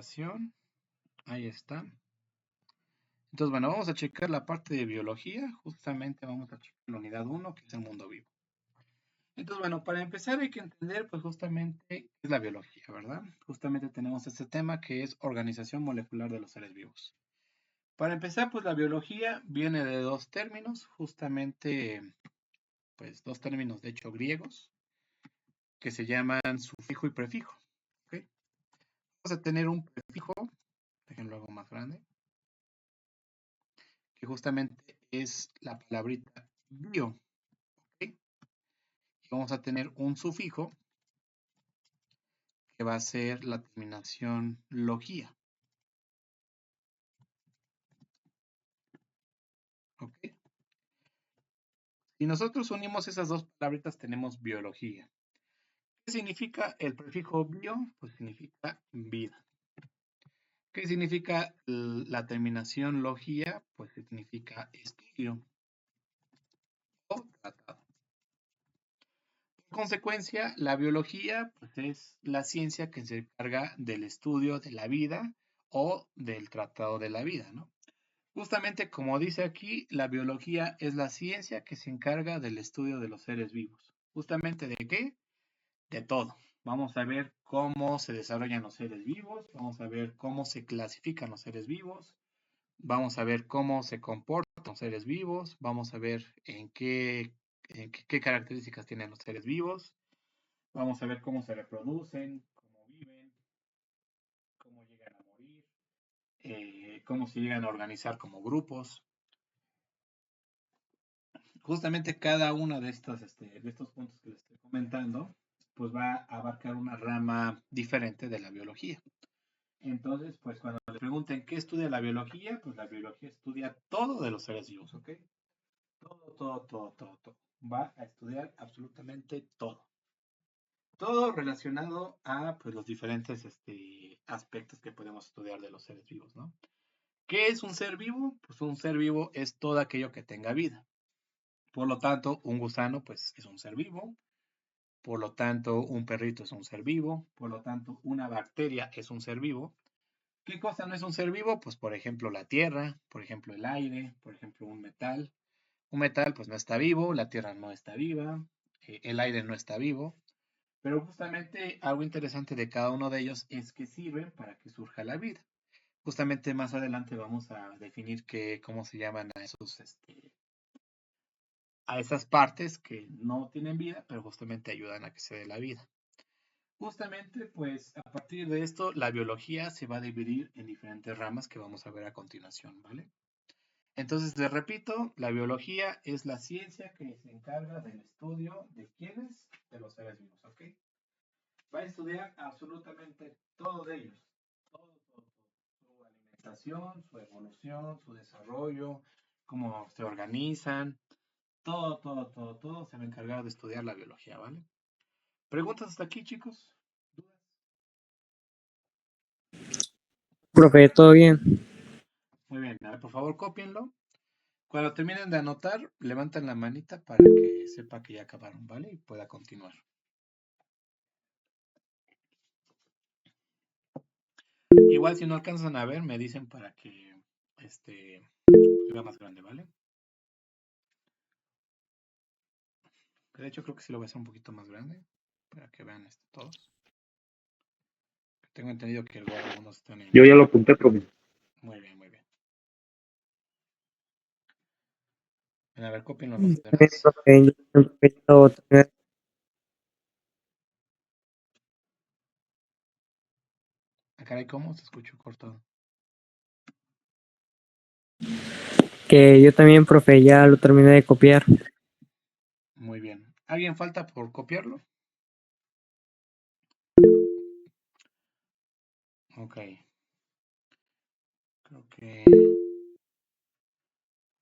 presentación. Ahí está. Entonces, bueno, vamos a checar la parte de biología. Justamente vamos a checar la unidad 1, que es el mundo vivo. Entonces, bueno, para empezar hay que entender, pues, justamente qué es la biología, ¿verdad? Justamente tenemos este tema que es organización molecular de los seres vivos. Para empezar, pues, la biología viene de dos términos, justamente, pues, dos términos, de hecho, griegos, que se llaman sufijo y prefijo, ¿ok? Vamos a tener un prefijo, déjenlo algo más grande, que justamente es la palabrita bio, ¿ok? Y vamos a tener un sufijo que va a ser la terminación logía, ¿ok? Si nosotros unimos esas dos palabritas tenemos biología. ¿Qué significa el prefijo bio? Pues significa vida. ¿Qué significa la terminación logía? Pues significa estudio o tratado. En consecuencia, la biología pues, es la ciencia que se encarga del estudio de la vida o del tratado de la vida, ¿no? Justamente como dice aquí, la biología es la ciencia que se encarga del estudio de los seres vivos. ¿Justamente de qué? De todo. Vamos a ver cómo se desarrollan los seres vivos, vamos a ver cómo se clasifican los seres vivos, vamos a ver cómo se comportan los seres vivos, vamos a ver qué características tienen los seres vivos, vamos a ver cómo se reproducen, cómo viven, cómo llegan a morir, cómo se llegan a organizar como grupos. Justamente cada uno de estos puntos que les estoy comentando, pues va a abarcar una rama diferente de la biología. Entonces, pues cuando le pregunten qué estudia la biología, pues la biología estudia todo de los seres vivos, ¿ok? Todo. Va a estudiar absolutamente todo. Todo relacionado a pues, los diferentes aspectos que podemos estudiar de los seres vivos, ¿no? ¿Qué es un ser vivo? Pues un ser vivo es todo aquello que tenga vida. Por lo tanto, un gusano pues es un ser vivo. Por lo tanto, un perrito es un ser vivo. Por lo tanto, una bacteria es un ser vivo. ¿Qué cosa no es un ser vivo? Pues por ejemplo la tierra, por ejemplo el aire, por ejemplo un metal. Un metal pues no está vivo, la tierra no está viva, el aire no está vivo. Pero justamente algo interesante de cada uno de ellos es que sirven para que surja la vida. Justamente más adelante vamos a definir cómo se llaman a esas partes que no tienen vida, pero justamente ayudan a que se dé la vida. Justamente, pues a partir de esto, la biología se va a dividir en diferentes ramas que vamos a ver a continuación, ¿vale? Entonces, les repito, la biología es la ciencia que se encarga del estudio de quiénes, de los seres vivos, ¿ok? Va a estudiar absolutamente todo de ellos, todo. Su alimentación, su evolución, su desarrollo, cómo se organizan, todo se va a encargar de estudiar la biología, ¿vale? ¿Preguntas hasta aquí, chicos? ¿Dudas? Profe, ¿todo bien? Muy bien, a ver, por favor, cópienlo. Cuando terminen de anotar, levantan la manita para que sepa que ya acabaron, ¿vale? Y pueda continuar. Igual si no alcanzan a ver, me dicen para que vea más grande, ¿vale? De hecho, creo que sí lo voy a hacer un poquito más grande para que vean todos. Tengo entendido que igual algunos están en... Yo ya lo apunté, profe. Muy bien. A ver, cópienlo los demás. Ah, caray, ¿cómo? Se escuchó cortado. Que yo también, profe, ya lo terminé de copiar. Muy bien. ¿Alguien falta por copiarlo? Ok.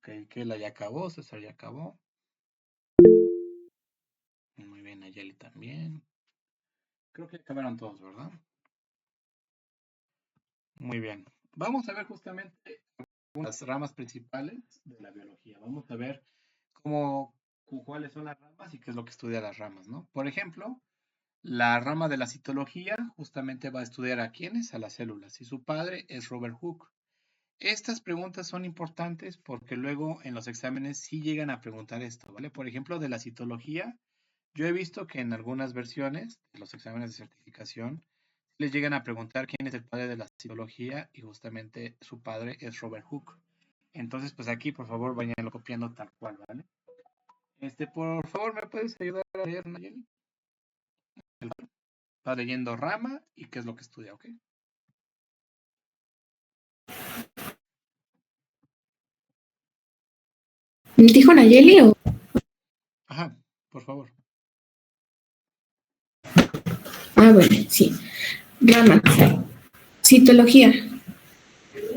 Creo que la ya acabó, César ya acabó. Muy bien, Nayeli también. Creo que acabaron todos, ¿verdad? Muy bien. Vamos a ver justamente las ramas principales de la biología. Vamos a ver cuáles son las ramas y qué es lo que estudia las ramas, ¿no? Por ejemplo, La rama de la citología justamente va a estudiar a quiénes, a las células, y su padre es Robert Hooke. Estas preguntas son importantes porque luego en los exámenes sí llegan a preguntar esto, ¿vale? Por ejemplo, de la citología, yo he visto que en algunas versiones de los exámenes de certificación les llegan a preguntar quién es el padre de la citología y justamente su padre es Robert Hooke. Entonces, pues aquí, por favor, vayanlo copiando tal cual, ¿vale? Por favor, ¿me puedes ayudar a leer, Nayeli? Va leyendo rama y qué es lo que estudia, ¿ok? ¿Dijo Nayeli o? Ajá, por favor. Ah, bueno, sí. Rama. Citología.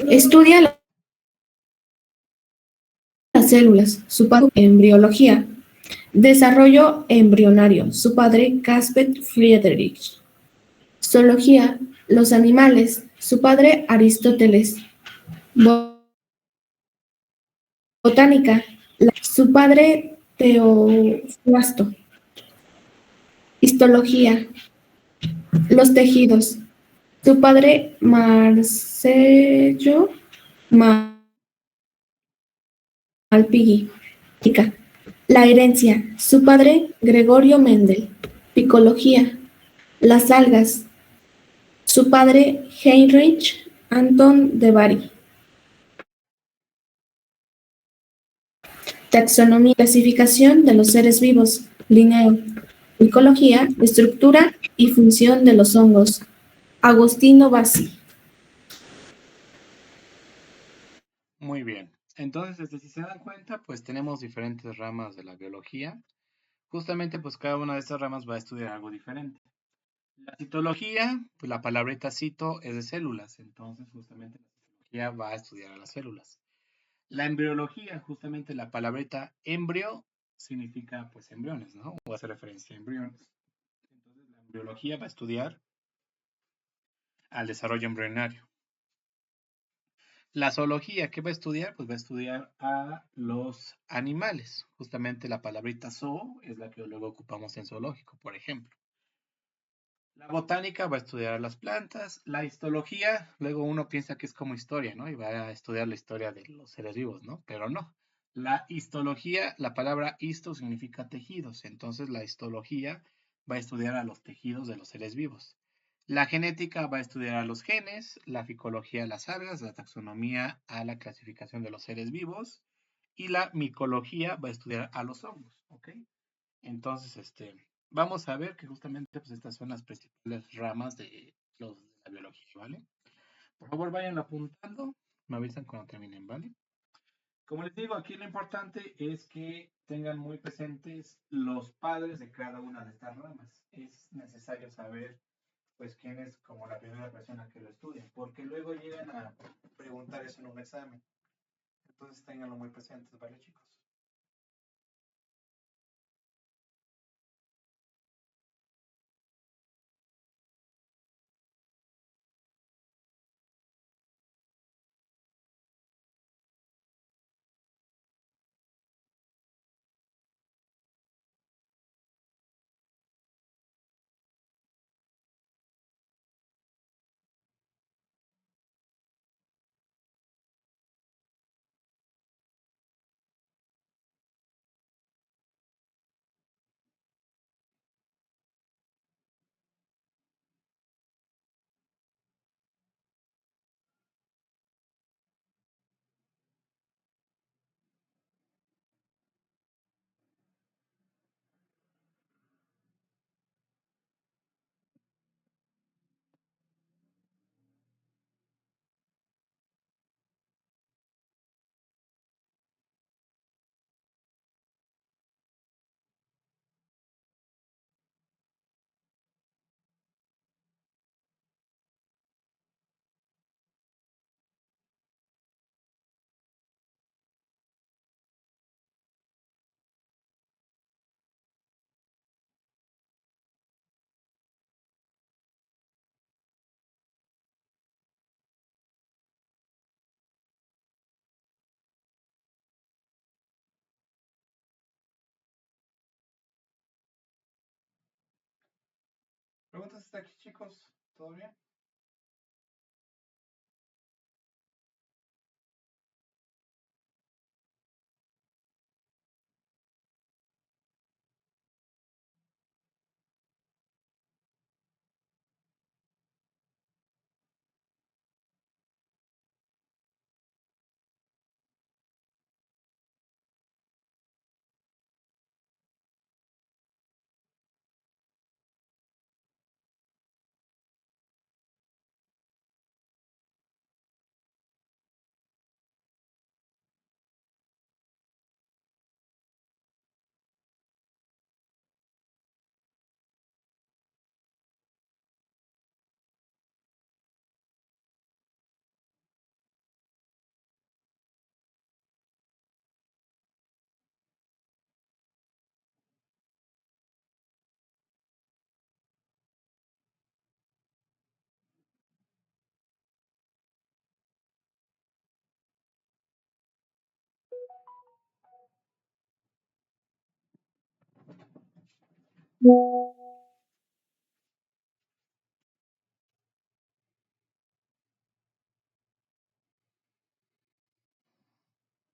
Estudia las células. Su padre, embriología. Desarrollo embrionario. Su padre, Caspar Friedrich. Zoología. Los animales. Su padre, Aristóteles. Botánica. Su padre, Teofrasto. Histología. Los tejidos. Su padre, Marcello Malpighi. La herencia. Su padre, Gregorio Mendel. Picología. Las algas. Su padre, Heinrich Anton de Bari. Taxonomía. Clasificación de los seres vivos. Linneo. Micología, estructura y función de los hongos. Agostino Bassi. Muy bien. Entonces, si se dan cuenta, pues tenemos diferentes ramas de la biología. Justamente, pues cada una de estas ramas va a estudiar algo diferente. La citología, pues la palabrita cito es de células, entonces justamente la citología va a estudiar a las células. La embriología, justamente la palabrita embrio significa pues embriones, ¿no? O hace referencia a embriones. Entonces la embriología va a estudiar al desarrollo embrionario. La zoología, ¿qué va a estudiar? Pues va a estudiar a los animales. Justamente la palabrita zoo es la que luego ocupamos en zoológico, por ejemplo. La botánica va a estudiar las plantas, la histología, luego uno piensa que es como historia, ¿no? Y va a estudiar la historia de los seres vivos, ¿no? Pero no. La histología, la palabra histo significa tejidos, entonces la histología va a estudiar a los tejidos de los seres vivos. La genética va a estudiar a los genes, la ficología a las algas, la taxonomía a la clasificación de los seres vivos y la micología va a estudiar a los hongos, ¿ok? Entonces, vamos a ver que justamente pues, estas son las principales ramas de la biología, ¿vale? Por favor, vayan apuntando, me avisan cuando terminen, ¿vale? Como les digo, aquí lo importante es que tengan muy presentes los padres de cada una de estas ramas. Es necesario saber, pues, quién es como la primera persona que lo estudia, porque luego llegan a preguntar eso en un examen. Entonces, ténganlo muy presentes, ¿vale, chicos? hasta aquí, chicos? ¿Todo bien?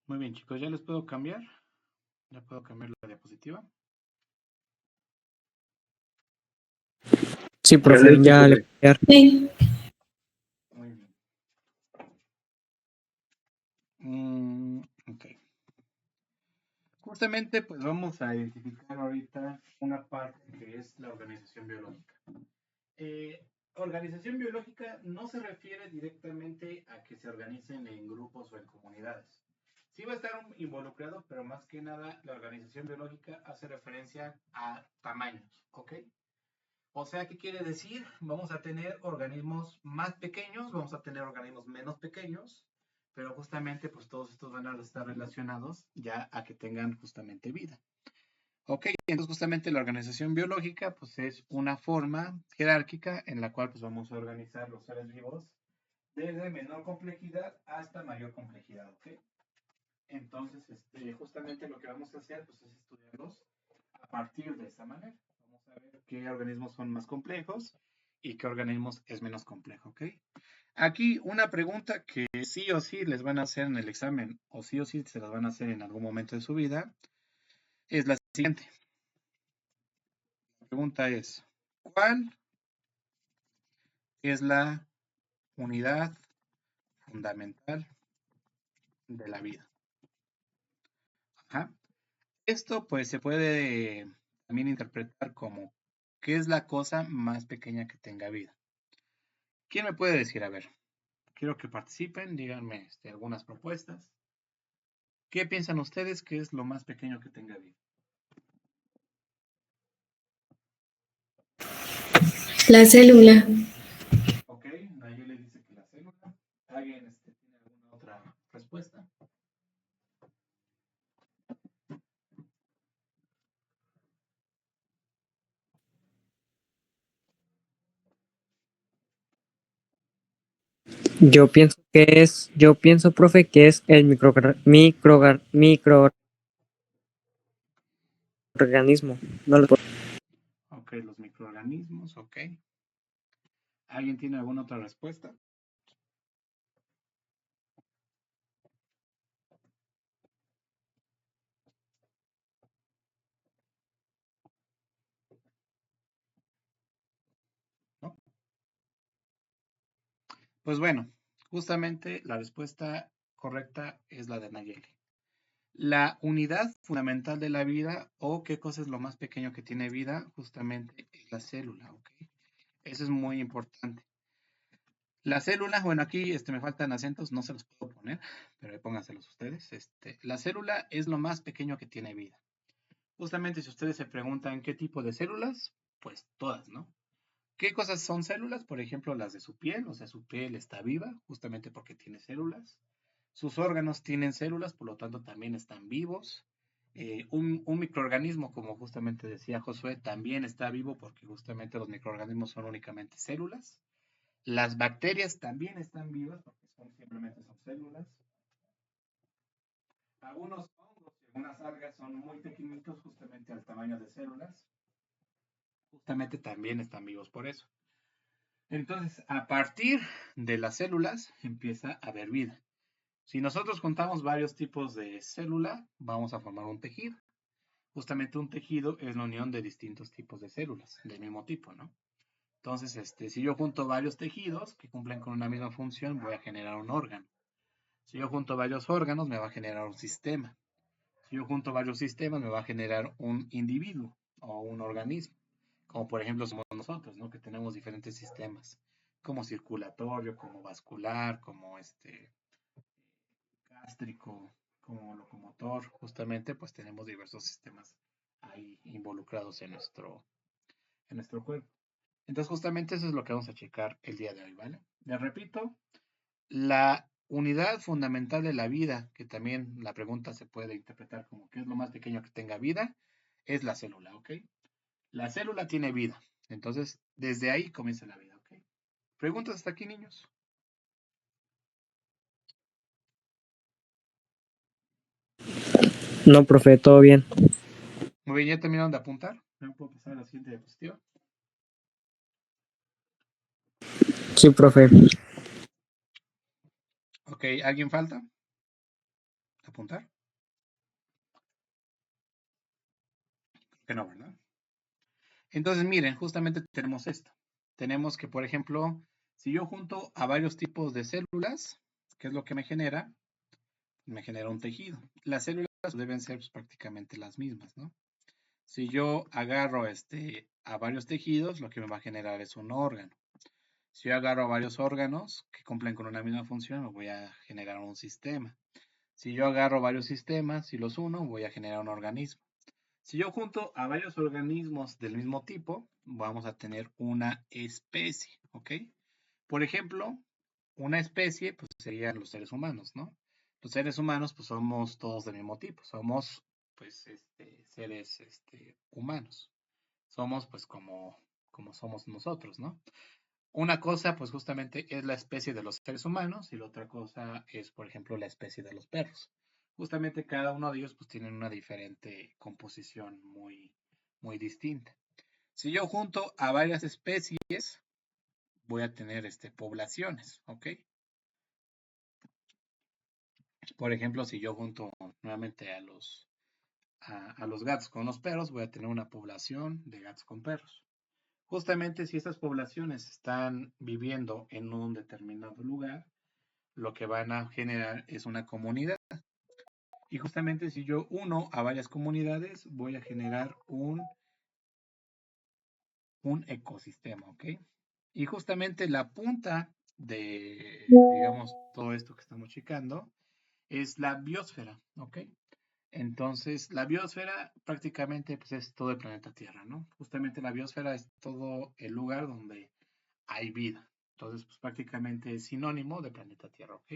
Muy bien, chicos, ¿ya les puedo cambiar? ¿Ya puedo cambiar la diapositiva? Sí, profe, ya le voy a dar. Sí. Muy bien. Ok. Justamente, pues vamos a identificar ahorita una parte que es la organización biológica. Organización biológica no se refiere directamente a que se organicen en grupos o en comunidades. Sí va a estar involucrado, pero más que nada la organización biológica hace referencia a tamaños, ¿ok? O sea, ¿qué quiere decir? Vamos a tener organismos más pequeños, vamos a tener organismos menos pequeños, pero justamente pues todos estos van a estar relacionados ya a que tengan justamente vida. Ok, entonces justamente la organización biológica pues es una forma jerárquica en la cual pues vamos a organizar los seres vivos desde menor complejidad hasta mayor complejidad, ¿ok? Entonces, justamente lo que vamos a hacer pues es estudiarlos a partir de esta manera. Vamos a ver qué organismos son más complejos y qué organismos es menos complejo, ¿ok? Aquí una pregunta que sí o sí les van a hacer en el examen o sí se las van a hacer en algún momento de su vida es la siguiente. La pregunta es, ¿cuál es la unidad fundamental de la vida? Ajá. Esto pues se puede también interpretar como ¿qué es la cosa más pequeña que tenga vida? ¿Quién me puede decir? A ver, quiero que participen, díganme algunas propuestas. ¿Qué piensan ustedes que es lo más pequeño que tenga vida? La célula. Ok, Nayeli dice que la célula. ¿Alguien tiene alguna otra respuesta? Yo pienso, profe, que es el microorganismo. No lo puedo. Ok, los microorganismos, ok. ¿Alguien tiene alguna otra respuesta? ¿No? Pues bueno, justamente la respuesta correcta es la de Nayeli. La unidad fundamental de la vida o qué cosa es lo más pequeño que tiene vida, justamente es la célula, ¿ok? Eso es muy importante. La célula, bueno, aquí me faltan acentos, no se los puedo poner, pero pónganselos ustedes. La célula es lo más pequeño que tiene vida. Justamente si ustedes se preguntan qué tipo de células, pues todas, ¿no? ¿Qué cosas son células? Por ejemplo, las de su piel, o sea, su piel está viva justamente porque tiene células. Sus órganos tienen células, por lo tanto también están vivos. Un microorganismo, como justamente decía Josué, también está vivo porque justamente los microorganismos son únicamente células. Las bacterias también están vivas porque simplemente son células. Algunos hongos y algunas algas son muy pequeñitos justamente al tamaño de células. Justamente también están vivos por eso. Entonces, a partir de las células empieza a haber vida. Si nosotros contamos varios tipos de célula, vamos a formar un tejido. Justamente un tejido es la unión de distintos tipos de células del mismo tipo, ¿no? Entonces, si yo junto varios tejidos que cumplen con una misma función, voy a generar un órgano. Si yo junto varios órganos, me va a generar un sistema. Si yo junto varios sistemas, me va a generar un individuo o un organismo. Como por ejemplo somos nosotros, ¿no? Que tenemos diferentes sistemas, como circulatorio, como vascular, como gástrico, como locomotor. Justamente, pues tenemos diversos sistemas ahí involucrados en nuestro cuerpo. Entonces, justamente eso es lo que vamos a checar el día de hoy, ¿vale? Les repito, la unidad fundamental de la vida, que también la pregunta se puede interpretar como qué es lo más pequeño que tenga vida, es la célula, ¿ok? La célula tiene vida. Entonces, desde ahí comienza la vida, ¿ok? ¿Preguntas hasta aquí, niños? No, profe, todo bien. Muy bien, ¿ya terminaron de apuntar? ¿Me puedo pasar a la siguiente diapositiva? Sí, profe. Ok, ¿alguien falta? ¿Apuntar? Que no, ¿verdad? Entonces, miren, justamente tenemos esto. Tenemos que, por ejemplo, si yo junto a varios tipos de células, ¿qué es lo que me genera? Me genera un tejido. Las células deben ser pues, prácticamente las mismas, ¿no? Si yo agarro a varios tejidos, lo que me va a generar es un órgano. Si yo agarro a varios órganos que cumplen con una misma función, me voy a generar un sistema. Si yo agarro varios sistemas y los uno, voy a generar un organismo. Si yo junto a varios organismos del mismo tipo, vamos a tener una especie, ¿ok? Por ejemplo, una especie, pues serían los seres humanos, ¿no? Los seres humanos, pues somos todos del mismo tipo, somos, pues, seres, humanos. Somos, pues, como somos nosotros, ¿no? Una cosa, pues, justamente es la especie de los seres humanos y la otra cosa es, por ejemplo, la especie de los perros. Justamente cada uno de ellos, pues, tienen una diferente composición muy, muy distinta. Si yo junto a varias especies, voy a tener, poblaciones, ¿ok? Por ejemplo, si yo junto nuevamente a los gatos con los perros, voy a tener una población de gatos con perros. Justamente si estas poblaciones están viviendo en un determinado lugar, lo que van a generar es una comunidad. Y justamente si yo uno a varias comunidades, voy a generar un ecosistema, ¿ok? Y justamente la punta de, digamos, todo esto que estamos checando es la biosfera, ¿ok? Entonces, la biosfera prácticamente pues, es todo el planeta Tierra, ¿no? Justamente la biosfera es todo el lugar donde hay vida. Entonces, pues prácticamente es sinónimo de planeta Tierra, ¿ok?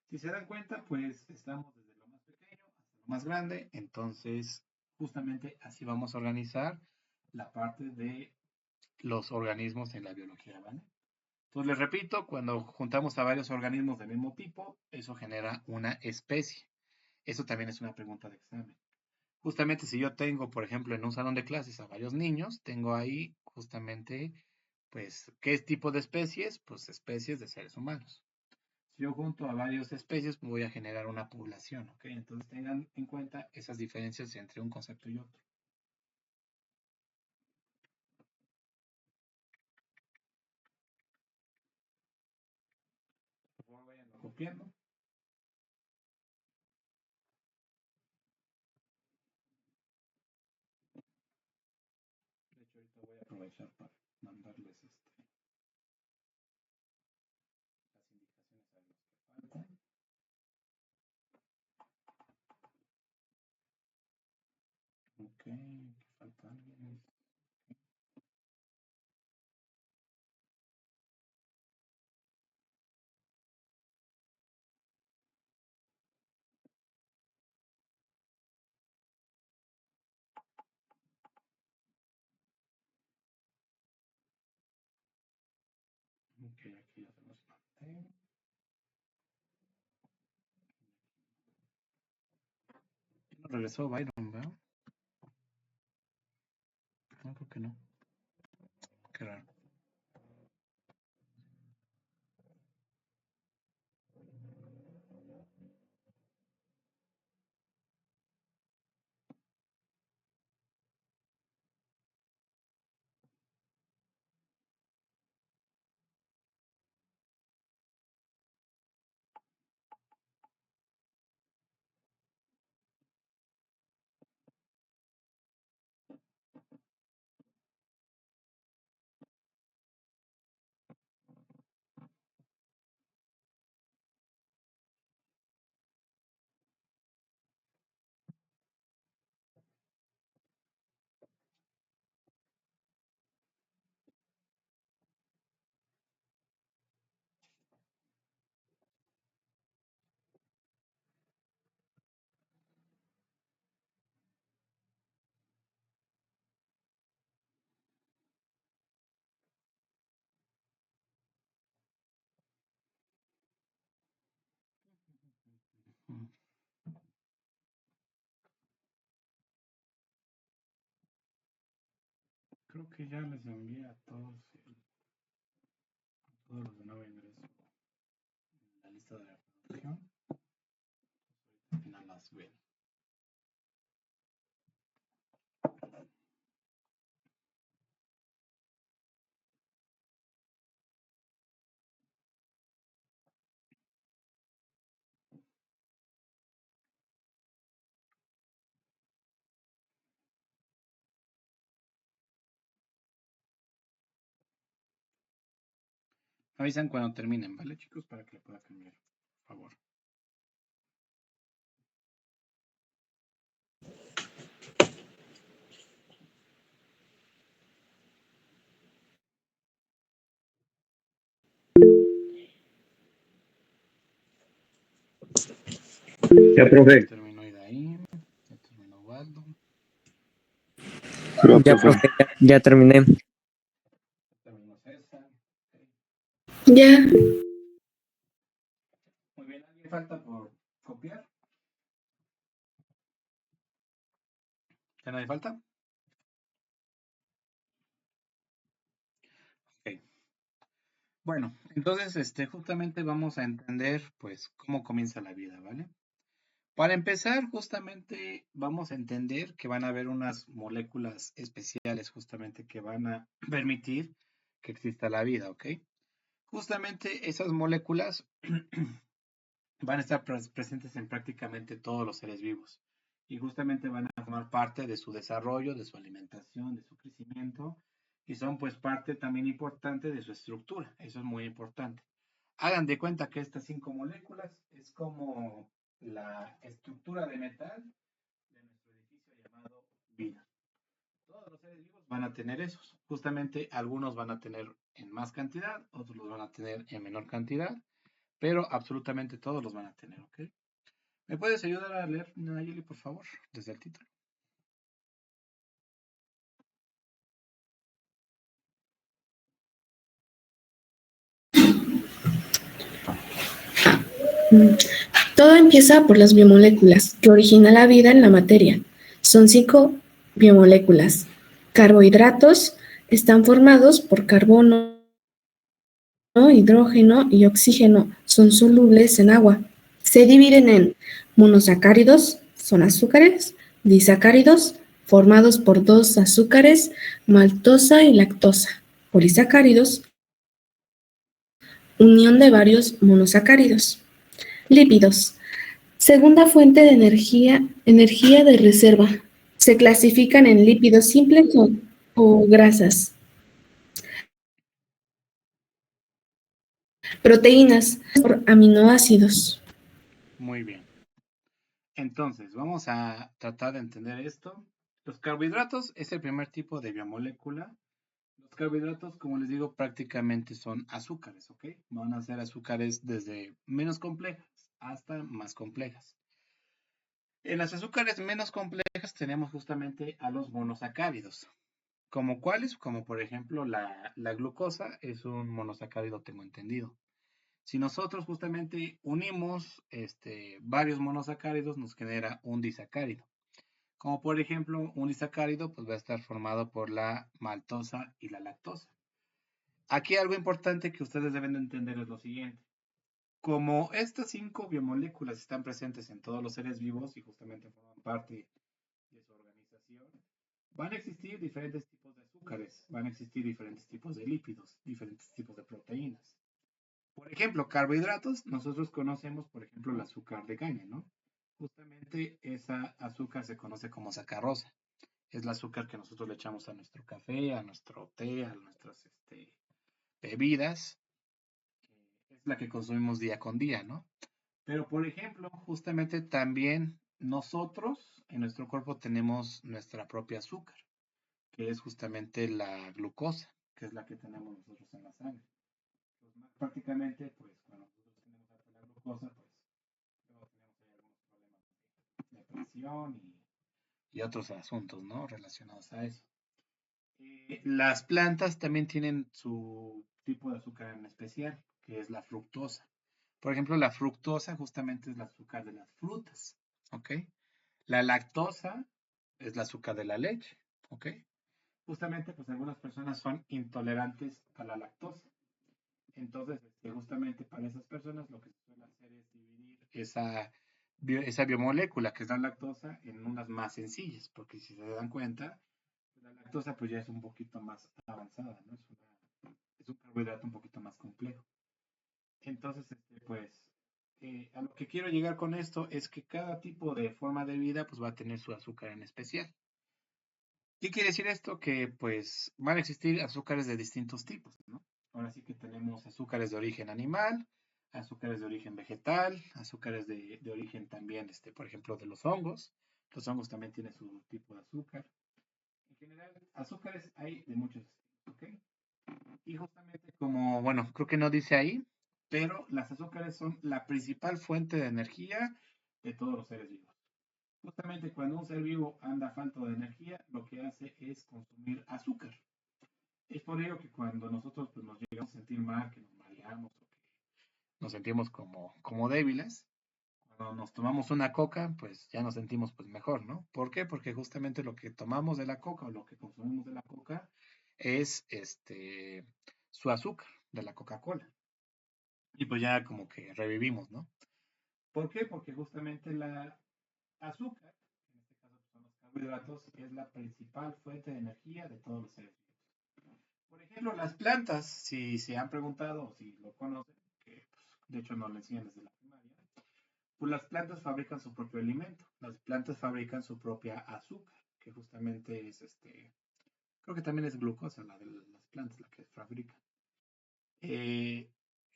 Si se dan cuenta, pues estamos desde lo más pequeño hasta lo más grande. Entonces, justamente así vamos a organizar la parte de los organismos en la biología, ¿vale? Entonces, les repito, cuando juntamos a varios organismos del mismo tipo, eso genera una especie. Eso también es una pregunta de examen. Justamente si yo tengo, por ejemplo, en un salón de clases a varios niños, tengo ahí justamente, pues, ¿qué tipo de especies? Pues especies de seres humanos. Si yo junto a varias especies, voy a generar una población, ¿ok? Entonces tengan en cuenta esas diferencias entre un concepto y otro. Por favor, vayan copiando. De hecho, ahorita voy a aprovechar para mandarles las indicaciones a los que faltan. Ok, ¿qué falta alguien? Ok, aquí ya se los mandé. No regresó Byron, ¿verdad? No, creo que no. Qué raro. creo que ya les envié a todos, todos los de nuevo ingreso en la lista de la reproducción. Al final las ven. Avisan cuando terminen, ¿vale, chicos? Para que le pueda cambiar, por favor. Ya, profe. Terminó Idaín, ya terminó Waldo, Ya, profe, ya terminé. ya terminó César. Ok. Ya, Muy bien, ¿alguien falta por copiar? ¿Ya nadie falta? Ok. Bueno, entonces justamente vamos a entender pues cómo comienza la vida, ¿vale? Para empezar, justamente vamos a entender que van a haber unas moléculas especiales justamente que van a permitir que exista la vida, ¿ok? Justamente esas moléculas van a estar presentes en prácticamente todos los seres vivos y justamente van a formar parte de su desarrollo, de su alimentación, de su crecimiento y son pues parte también importante de su estructura. Eso es muy importante. Hagan de cuenta que estas 5 moléculas es como la estructura de metal de nuestro edificio llamado vida. Todos los seres vivos van a tener esos. Justamente algunos van a tener en más cantidad, otros los van a tener en menor cantidad, pero absolutamente todos los van a tener, ¿ok? ¿Me puedes ayudar a leer, Nayeli, por favor, desde el título? todo empieza por las biomoléculas que originan la vida en la materia. Son 5 biomoléculas. Carbohidratos están formados por carbono, hidrógeno y oxígeno. Son solubles en agua. Se dividen en monosacáridos, son azúcares, disacáridos, formados por 2 azúcares, maltosa y lactosa. Polisacáridos, unión de varios monosacáridos. Lípidos, segunda fuente de energía de reserva. Se clasifican en lípidos simples o grasas. Proteínas por aminoácidos. Muy bien. Entonces, vamos a tratar de entender esto. Los carbohidratos es el primer tipo de biomolécula. Los carbohidratos, como les digo, prácticamente son azúcares, ¿ok? Van a ser azúcares desde menos complejas hasta más complejas. En las azúcares menos complejas tenemos justamente a los monosacáridos. ¿Como cuáles? Como por ejemplo la glucosa es un monosacárido, tengo entendido. Si nosotros justamente unimos varios monosacáridos, nos genera un disacárido. Como por ejemplo, un disacárido pues va a estar formado por la maltosa y la lactosa. Aquí algo importante que ustedes deben de entender es lo siguiente. Como estas 5 biomoléculas están presentes en todos los seres vivos y justamente forman parte de su organización, van a existir diferentes tipos de azúcares, van a existir diferentes tipos de lípidos, diferentes tipos de proteínas. Por ejemplo, carbohidratos, nosotros conocemos, por ejemplo, el azúcar de caña, ¿no? Justamente esa azúcar se conoce como sacarosa. Es el azúcar que nosotros le echamos a nuestro café, a nuestro té, a nuestras bebidas. Es la que consumimos día con día, ¿no? Pero, por ejemplo, justamente también nosotros en nuestro cuerpo tenemos nuestra propia azúcar, que es justamente la glucosa, que es la que tenemos nosotros en la sangre. Pues prácticamente, pues cuando nosotros tenemos la glucosa, pues luego tenemos ahí algunos problemas de presión y otros asuntos, ¿no? Relacionados a eso. Las plantas también tienen su tipo de azúcar en especial, que es la fructosa. Por ejemplo, la fructosa justamente es el azúcar de las frutas, ¿ok? La lactosa es el azúcar de la leche, ¿ok? justamente pues algunas personas son intolerantes a la lactosa. Entonces, justamente para esas personas lo que se suele hacer es dividir esa biomolécula que es la lactosa en unas más sencillas, porque si se dan cuenta, la lactosa pues ya es un poquito más avanzada, ¿no? Es un carbohidrato un poquito más complejo. Entonces, pues, a lo que quiero llegar con esto es que cada tipo de forma de vida pues va a tener su azúcar en especial. ¿Qué quiere decir esto? Que pues van a existir azúcares de distintos tipos, ¿no? Ahora sí que tenemos azúcares de origen animal, azúcares de origen vegetal, azúcares de origen también, por ejemplo, de los hongos. Los hongos también tienen su tipo de azúcar. En general, azúcares hay de muchos estilos, ¿ok? Y justamente como, bueno, creo que no dice ahí, pero las azúcares son la principal fuente de energía de todos los seres vivos. Justamente cuando un ser vivo anda falto de energía, lo que hace es consumir azúcar. Es por ello que cuando nosotros pues, nos llegamos a sentir mal, que nos mareamos o que nos sentimos como débiles, cuando nos tomamos una coca, pues ya nos sentimos pues mejor, ¿no? ¿Por qué? Porque justamente lo que tomamos de la coca o lo que consumimos de la coca es su azúcar de la Coca-Cola. Y pues ya como que revivimos, ¿no? ¿Por qué? Porque justamente la azúcar, en este caso son los carbohidratos, es la principal fuente de energía de todos los seres vivos. Por ejemplo, las plantas, si se han preguntado o si lo conocen, que pues, de hecho nos lo enseñan desde la primaria, pues las plantas fabrican su propio alimento. Las plantas fabrican su propia azúcar, que justamente es creo que también es glucosa la de las plantas, la que fabrican. Eh,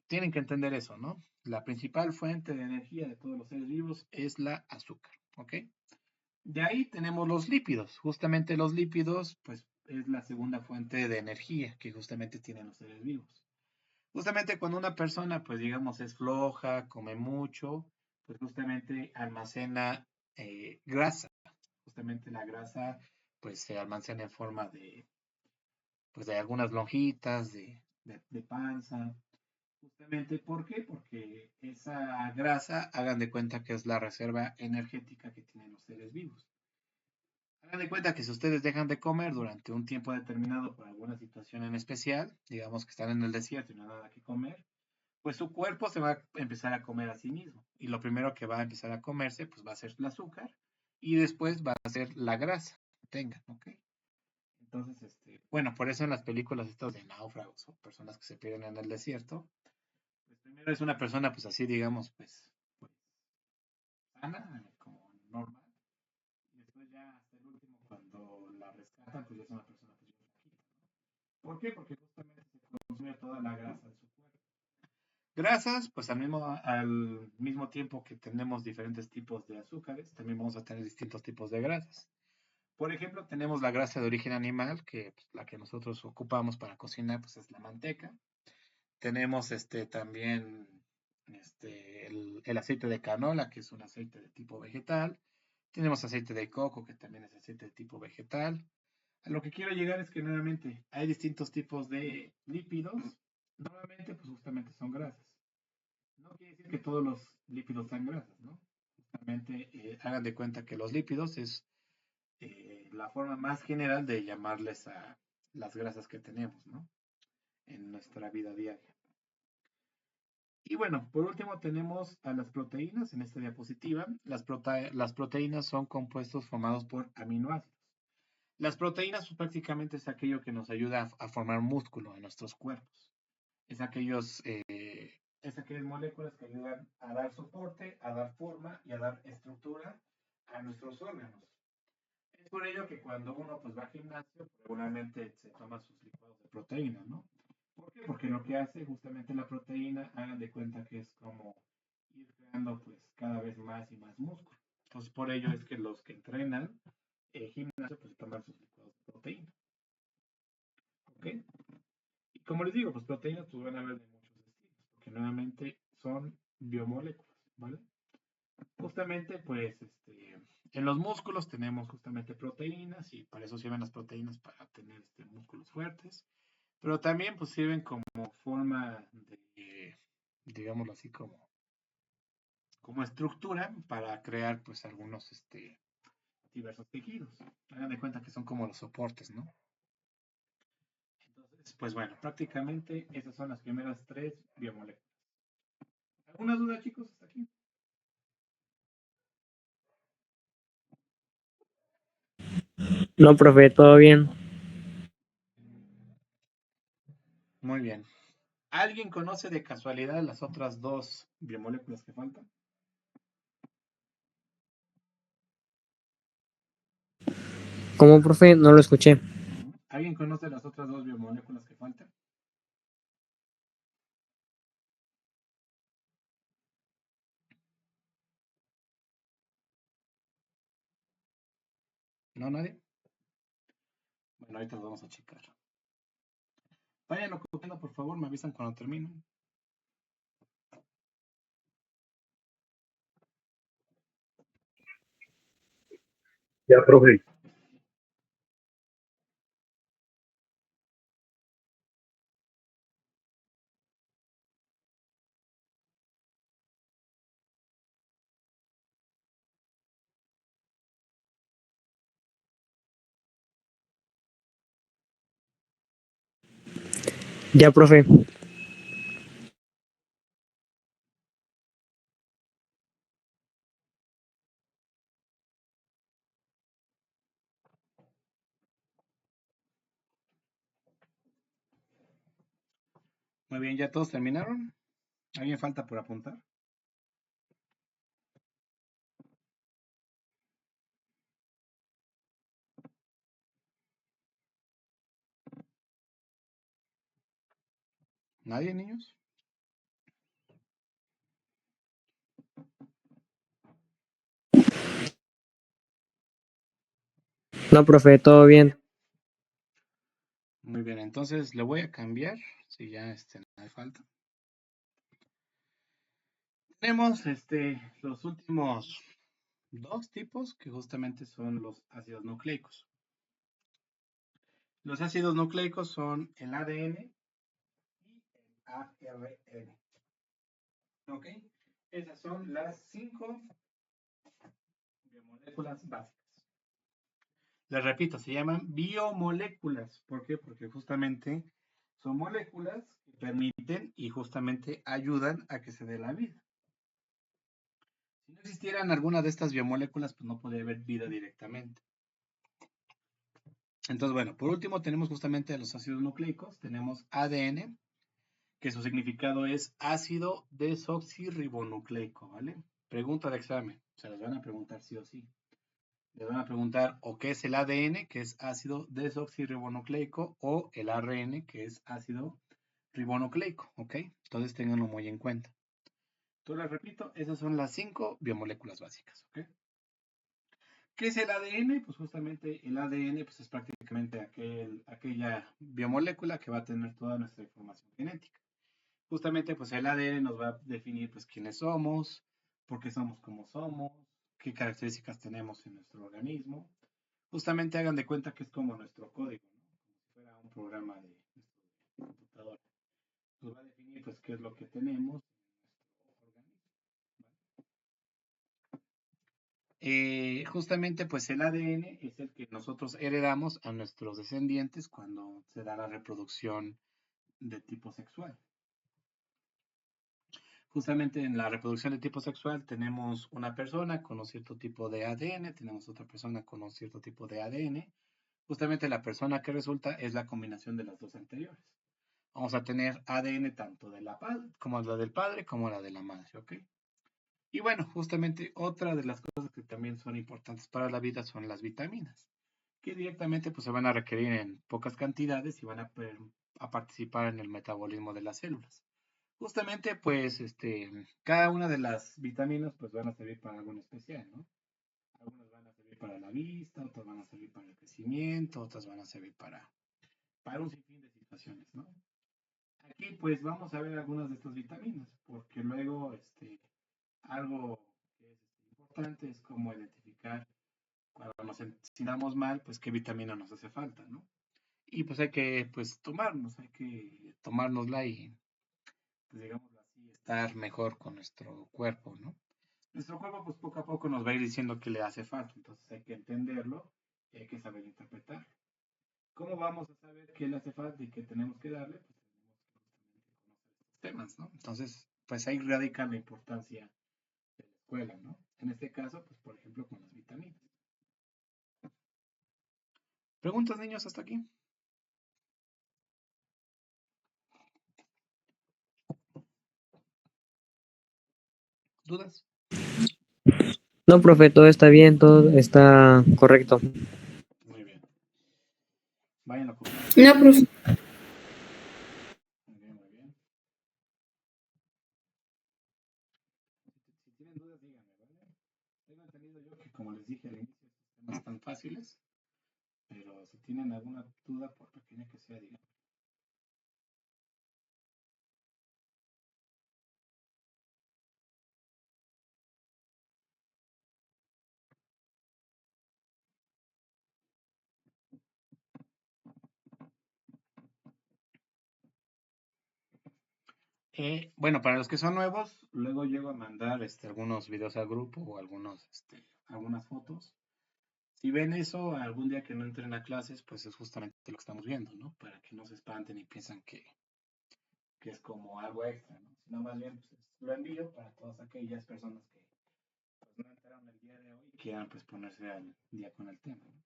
Tienen que entender eso, ¿no? La principal fuente de energía de todos los seres vivos es la azúcar, ¿ok? De ahí tenemos los lípidos. Justamente los lípidos, pues, es la segunda fuente de energía que justamente tienen los seres vivos. Justamente cuando una persona, pues, digamos, es floja, come mucho, pues justamente almacena grasa. Justamente la grasa, pues, se almacena en forma pues, de algunas lonjitas, de panza. Justamente, ¿por qué? Porque esa grasa, hagan de cuenta que es la reserva energética que tienen los seres vivos. Hagan de cuenta que si ustedes dejan de comer durante un tiempo determinado por alguna situación en especial, digamos que están en el desierto y no hay nada que comer, pues su cuerpo se va a empezar a comer a sí mismo. Y lo primero que va a empezar a comerse, pues va a ser el azúcar y después va a ser la grasa que tengan, ¿ok? Entonces, bueno, por eso en las películas estas de náufragos o personas que se pierden en el desierto, pues primero es una persona, pues así, digamos, pues sana, como normal, y después ya hasta el último, cuando la rescatan, pues ya es una persona pues bien flaquita, ¿no? ¿Por qué? Porque justamente se consume toda la grasa de su cuerpo. Grasas, pues al mismo tiempo que tenemos diferentes tipos de azúcares, también vamos a tener distintos tipos de grasas. Por ejemplo, tenemos la grasa de origen animal, que pues, la que nosotros ocupamos para cocinar, pues es la manteca. Tenemos también el aceite de canola, que es un aceite de tipo vegetal. Tenemos aceite de coco, que también es aceite de tipo vegetal. A lo que quiero llegar es que nuevamente hay distintos tipos de lípidos. Normalmente, pues justamente son grasas. No quiere decir que todos los lípidos sean grasas, ¿no? Justamente hagan de cuenta que los lípidos es la forma más general de llamarles a las grasas que tenemos, ¿no? En nuestra vida diaria. Y bueno, por último tenemos a las proteínas en esta diapositiva. Las proteínas son compuestos formados por aminoácidos. Las proteínas pues, prácticamente es aquello que nos ayuda a formar músculo en nuestros cuerpos. Es aquellas moléculas que ayudan a dar soporte, a dar forma y a dar estructura a nuestros órganos. Es por ello que cuando uno pues va al gimnasio, regularmente se toma sus licuados de proteína, ¿no? ¿Por qué? Porque lo que hace justamente la proteína, hagan de cuenta que es como ir creando pues cada vez más y más músculo. Entonces por ello es que los que entrenan gimnasio pues toman sus licuados de proteína. ¿Ok? Y como les digo, pues proteínas pues van a haber de muchos estilos, porque nuevamente son biomoléculas, ¿vale? Justamente, pues, en los músculos tenemos justamente proteínas y para eso sirven las proteínas para tener músculos fuertes, pero también pues sirven como forma de, digámoslo así, como estructura para crear pues algunos diversos tejidos. Hagan de cuenta que son como los soportes, ¿no? Pues bueno, prácticamente esas son las primeras tres biomoléculas. ¿Alguna duda, chicos, hasta aquí? No, profe, todo bien. Muy bien. ¿Alguien conoce de casualidad las otras dos biomoléculas que faltan? ¿Cómo, profe? No lo escuché. ¿Alguien conoce las otras dos biomoléculas que faltan? ¿No, nadie? Bueno, ahorita lo vamos a checar. Vayan copiando, por favor, me avisan cuando terminen. Ya, profe. Ya, profe. Muy bien, ¿ya todos terminaron? ¿Alguien falta por apuntar? ¿Nadie, niños? No, profe, todo bien. Muy bien, entonces le voy a cambiar, si ya no hay falta. Tenemos los últimos dos tipos que justamente son los ácidos nucleicos. Los ácidos nucleicos son el ADN y el ARN. ¿Ok? Esas son las 5 biomoléculas básicas. Les repito, se llaman biomoléculas. ¿Por qué? Porque justamente son moléculas que permiten y justamente ayudan a que se dé la vida. Si no existieran alguna de estas biomoléculas, pues no podría haber vida directamente. Entonces, bueno, por último tenemos justamente los ácidos nucleicos. Tenemos ADN, que su significado es ácido desoxirribonucleico, ¿vale? Pregunta de examen. Se las van a preguntar sí o sí. Les van a preguntar o qué es el ADN, que es ácido desoxirribonucleico, o el ARN, que es ácido ribonucleico, ¿ok? Entonces ténganlo muy en cuenta. Entonces les repito, esas son las 5 biomoléculas básicas, ¿ok? ¿Qué es el ADN? Pues justamente el ADN pues es prácticamente aquella biomolécula que va a tener toda nuestra información genética. Justamente pues el ADN nos va a definir pues quiénes somos, por qué somos como somos, qué características tenemos en nuestro organismo. Justamente hagan de cuenta que es como nuestro código, ¿no? Como si fuera un programa de nuestra computadora. Nos va a definir pues qué es lo que tenemos en nuestro organismo. Justamente pues el ADN es el que nosotros heredamos a nuestros descendientes cuando se da la reproducción de tipo sexual. Justamente en la reproducción de tipo sexual tenemos una persona con un cierto tipo de ADN, tenemos otra persona con un cierto tipo de ADN. Justamente la persona que resulta es la combinación de las dos anteriores. Vamos a tener ADN tanto de la como la del padre como la de la madre, ¿ok? Y bueno, justamente otra de las cosas que también son importantes para la vida son las vitaminas, que directamente pues, se van a requerir en pocas cantidades y van a participar en el metabolismo de las células. Justamente, pues, cada una de las vitaminas pues van a servir para algo en especial, ¿no? Algunas van a servir para la vista, otras van a servir para el crecimiento, otras van a servir para un sinfín de situaciones, ¿no? Aquí pues vamos a ver algunas de estas vitaminas, porque luego algo que es importante es como identificar cuando nos sintamos mal, pues qué vitamina nos hace falta, ¿no? Y pues hay que pues hay que tomárnosla y pues digámoslo así, estar mejor con nuestro cuerpo, ¿no? Nuestro cuerpo pues poco a poco nos va a ir diciendo que le hace falta, entonces hay que entenderlo y hay que saber interpretarlo. ¿Cómo vamos a saber qué le hace falta y qué tenemos que darle? Pues tenemos que justamente conocer estos temas, ¿no? Entonces, pues ahí radica la importancia de la escuela, ¿no? En este caso, pues por ejemplo, con las vitaminas. ¿Preguntas, niños, hasta aquí? ¿Dudas? No, profe, todo está bien, todo está correcto. Muy bien. Váyanlo copiando. No, profe. Muy bien, muy bien. Si tienen dudas, díganme, ¿vale? Tengo entendido yo que, como les dije al inicio, estos temas están fáciles, pero si tienen alguna duda, por pequeña que sea, díganme. Bueno, para los que son nuevos, luego llego a mandar algunos videos al grupo o algunas fotos. Si ven eso, algún día que no entren a clases, pues es justamente lo que estamos viendo, ¿no? Para que no se espanten y piensan que es como algo extra, ¿no? Sino más bien pues, lo envío para todas aquellas personas que pues, no entraron el día de hoy y quieran pues ponerse al día con el tema, ¿no?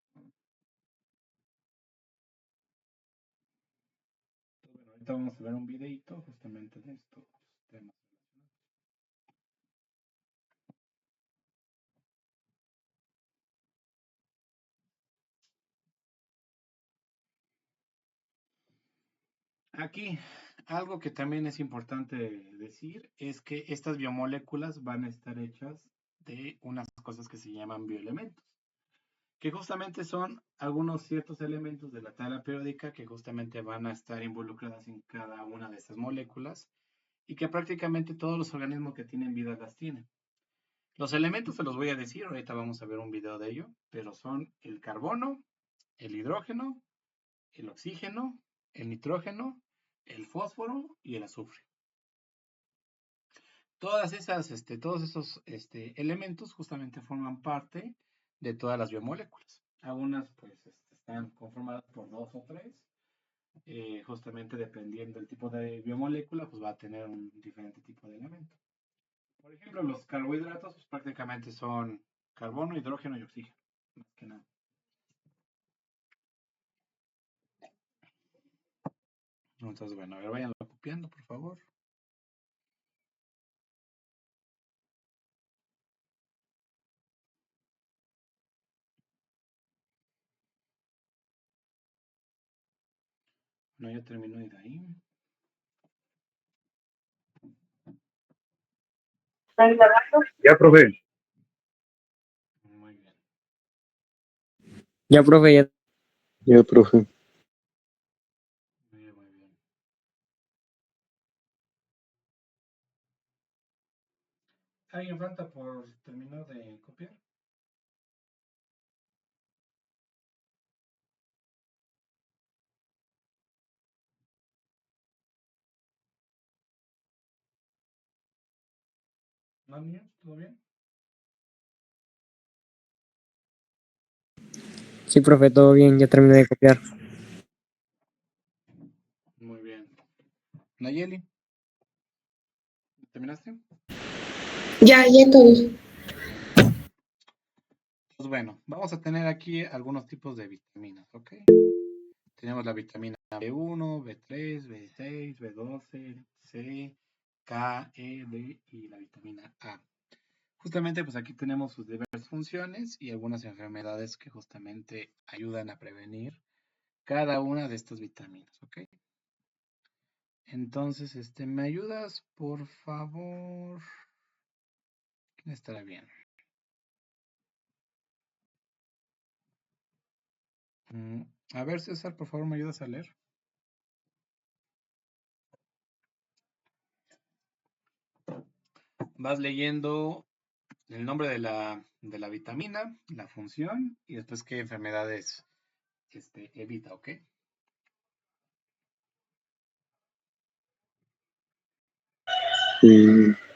Entonces, bueno, ahorita vamos a ver un videito justamente de estos temas. Aquí, algo que también es importante decir es que estas biomoléculas van a estar hechas de unas cosas que se llaman bioelementos, que justamente son algunos ciertos elementos de la tabla periódica que justamente van a estar involucradas en cada una de estas moléculas y que prácticamente todos los organismos que tienen vida las tienen. Los elementos se los voy a decir, ahorita vamos a ver un video de ello, pero son el carbono, el hidrógeno, el oxígeno, el nitrógeno, el fósforo y el azufre. Todos esos elementos justamente forman parte de todas las biomoléculas. Algunas pues están conformadas por dos o tres. Justamente dependiendo del tipo de biomolécula, pues va a tener un diferente tipo de elemento. Por ejemplo, los carbohidratos pues, prácticamente son carbono, hidrógeno y oxígeno, más que nada. Entonces, bueno, a ver, váyanlo copiando, por favor. No, ya terminó de ahí. Ya, profe. Muy bien. Ya, profe, ya. Ya, profe. Muy bien, muy bien. ¿Alguien falta por terminar de copiar? ¿No, niños? ¿Todo bien? Sí, profe, todo bien, ya terminé de copiar. Muy bien. Nayeli, ¿terminaste? Ya todo. Pues bueno, vamos a tener aquí algunos tipos de vitaminas, ¿ok? Tenemos la vitamina B1, B3, B6, B12, C, K, E, D y la vitamina A. Justamente, pues aquí tenemos sus diversas funciones y algunas enfermedades que justamente ayudan a prevenir cada una de estas vitaminas, ¿ok? Entonces, ¿me ayudas, por favor? ¿Quién estará bien? A ver, César, por favor, ¿me ayudas a leer? Vas leyendo el nombre de la vitamina, la función y después qué enfermedades evita, ¿ok?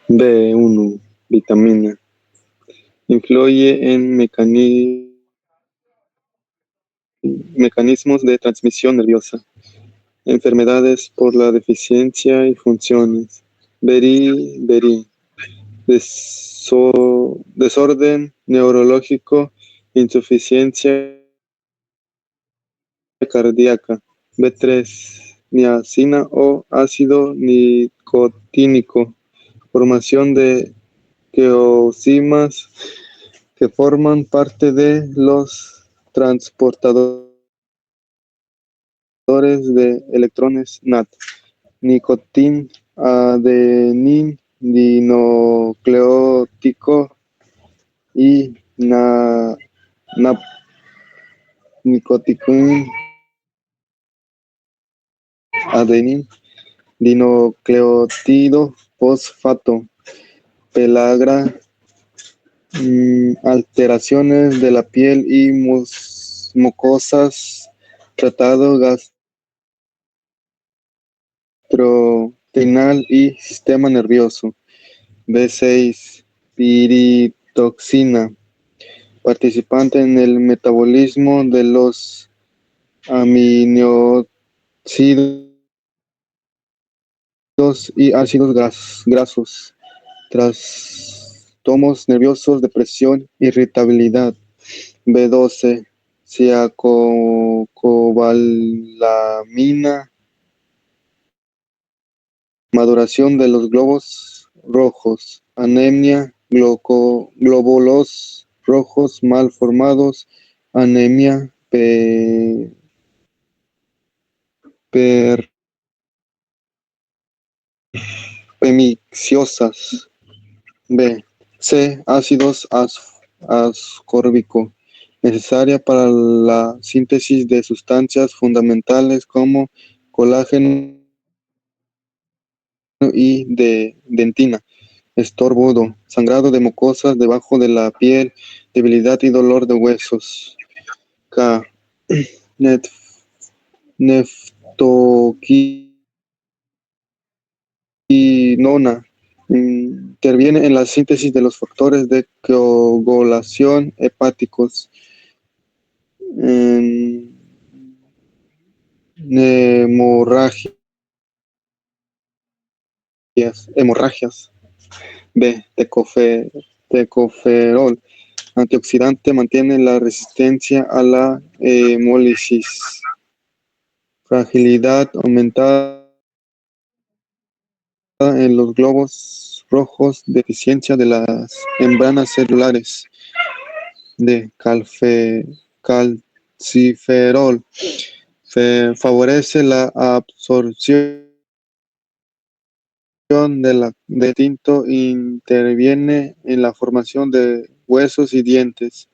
B1, vitamina. Influye en mecanismos mecanismos de transmisión nerviosa, enfermedades por la deficiencia y funciones, desorden neurológico, insuficiencia cardíaca, B3, niacina o ácido nicotínico, formación de coenzimas que forman parte de los transportadores de electrones NAT, nicotín, adenin, dinucleótido y nicotín, adenin, dinucleótido fosfato, pelagra, alteraciones de la piel y mucosas, tratado gastrointestinal y sistema nervioso. B6, piritoxina, participante en el metabolismo de los aminoácidos y ácidos grasos, trastornos nerviosos, depresión, irritabilidad. B12, ciacobalamina, maduración de los globos rojos, anemia, glóbulos rojos mal formados, anemia perniciosas. B. C. Ácidos ascórbico, necesaria para la síntesis de sustancias fundamentales como colágeno y dentina. Estornudo, sangrado de mucosas debajo de la piel, debilidad y dolor de huesos. K. Neftoquinona, interviene en la síntesis de los factores de coagulación hepáticos. Hemorragias. B. Tecoferol, antioxidante, mantiene la resistencia a la hemólisis. Fragilidad aumentada en los globos rojos, deficiencia de las membranas celulares. D. Calciferol, favorece la absorción de tinto, interviene en la formación de huesos y dientes.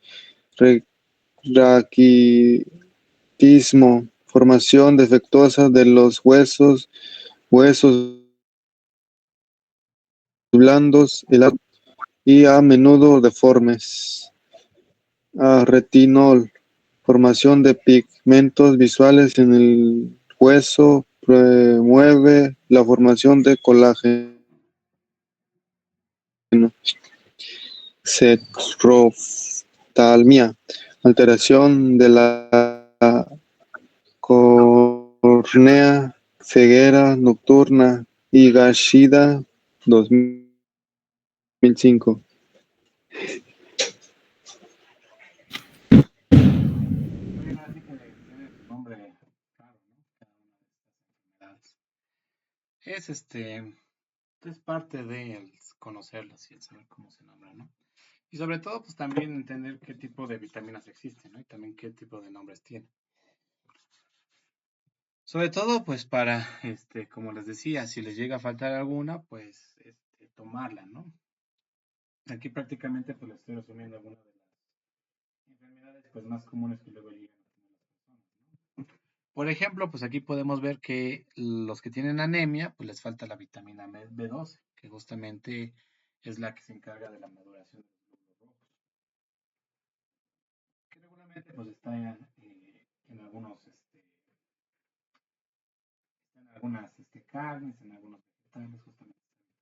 Raquitismo, formación defectuosa de los huesos blandos y a menudo deformes. Retinol, formación de pigmentos visuales en el hueso, promueve la formación de colágeno. Xeroptalmia, alteración de la córnea, ceguera nocturna. Higashida, 2005. Bien, así que tiene su nombre claro, ¿no? Cada una de estas enfermedades. Es parte de el conocerlas y el saber cómo se nombran, ¿no? Y sobre todo, pues también entender qué tipo de vitaminas existen, ¿no? Y también qué tipo de nombres tienen. Sobre todo, pues para, como les decía, si les llega a faltar alguna, pues, tomarla, ¿no? Aquí prácticamente, pues les estoy resumiendo algunas de las enfermedades, pues, más comunes que luego llegan a tener las personas, ¿no? Por ejemplo, pues aquí podemos ver que los que tienen anemia, pues les falta la vitamina B12, que justamente es la que se encarga de la maduración de los glóbulos rojos, que regularmente pues está en algunas carnes, en algunos vegetales, justamente esta vitamina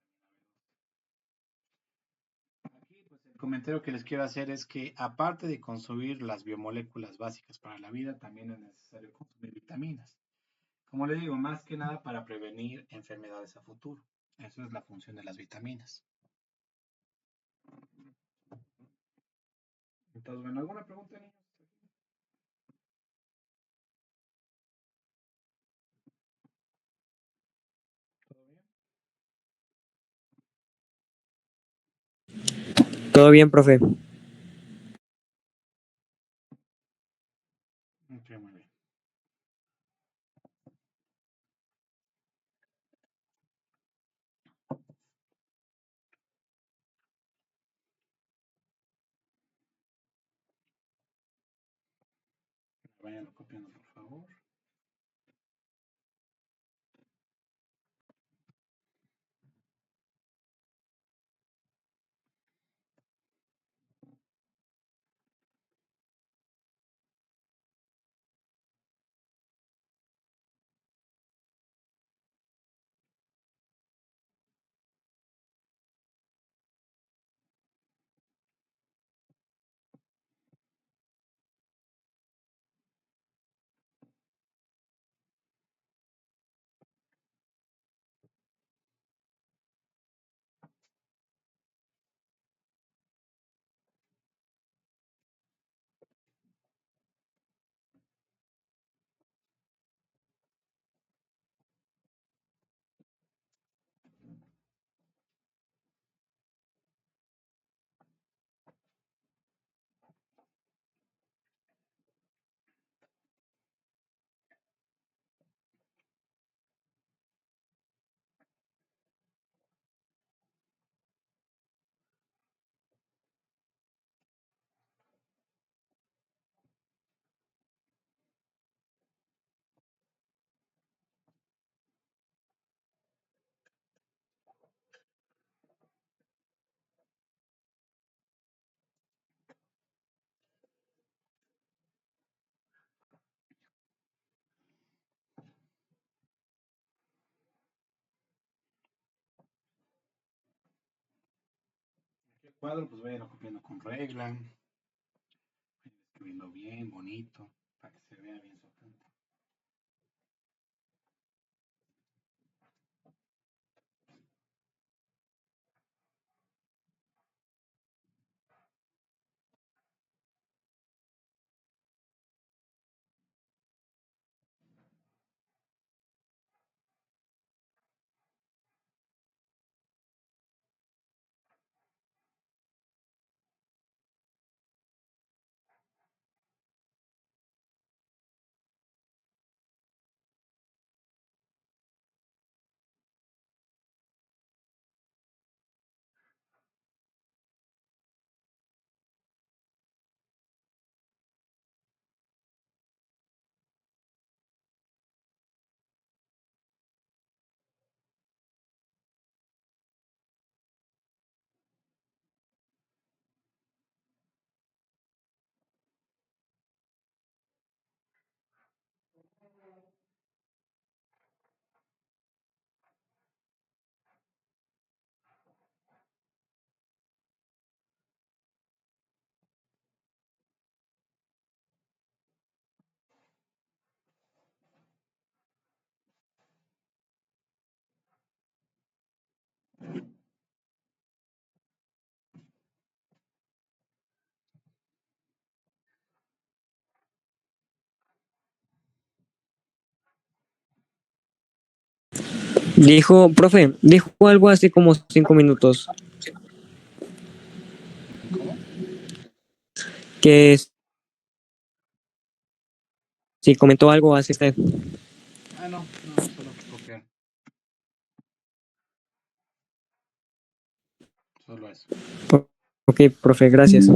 B12. Aquí, pues el comentario que les quiero hacer es que aparte de consumir las biomoléculas básicas para la vida, también es necesario consumir vitaminas. Como les digo, más que nada para prevenir enfermedades a futuro. Eso es la función de las vitaminas. Entonces, bueno, ¿alguna pregunta, niños? ¿Todo bien? Todo bien, profe. Ok, muy bien. Vayan copiando, por favor. Aquí el cuadro, pues vayan copiando con regla. Vayan escribiendo bien, bonito, para que se vea bien su apunte. Dijo, profe, dijo algo así como 5 minutos. ¿Cómo? Que si comentó algo así usted. Ah, no, no, solo copiar. Solo eso. Ok, profe, gracias.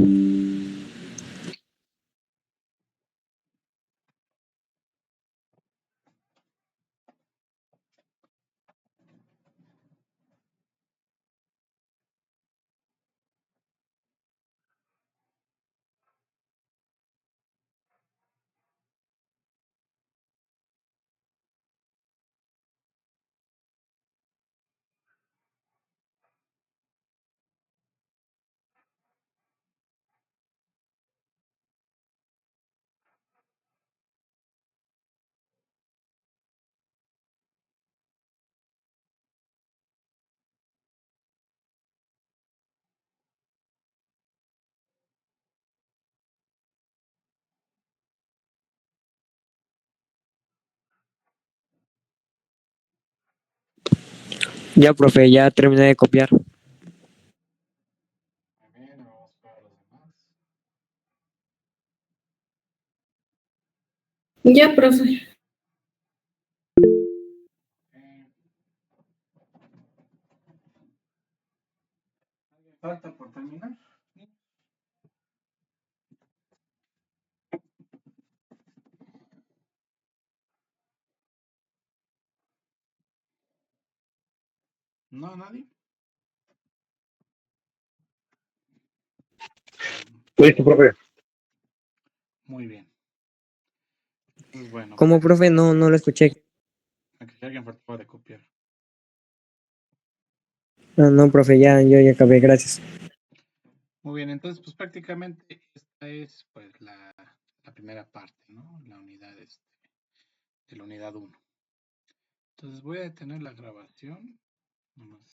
Ya, profe, ya terminé de copiar. Muy bien, vamos para los demás. Ya, profe. ¿Alguien falta por terminar? ¿No, nadie? Listo, profe. Muy bien. Entonces, bueno, ¿Cómo, profe? No lo escuché. aquí alguien faltaba de copiar. No, profe, yo ya acabé, gracias. Muy bien, entonces, pues prácticamente esta es pues la primera parte, ¿no? La unidad de la unidad 1. Entonces voy a detener la grabación. Nomás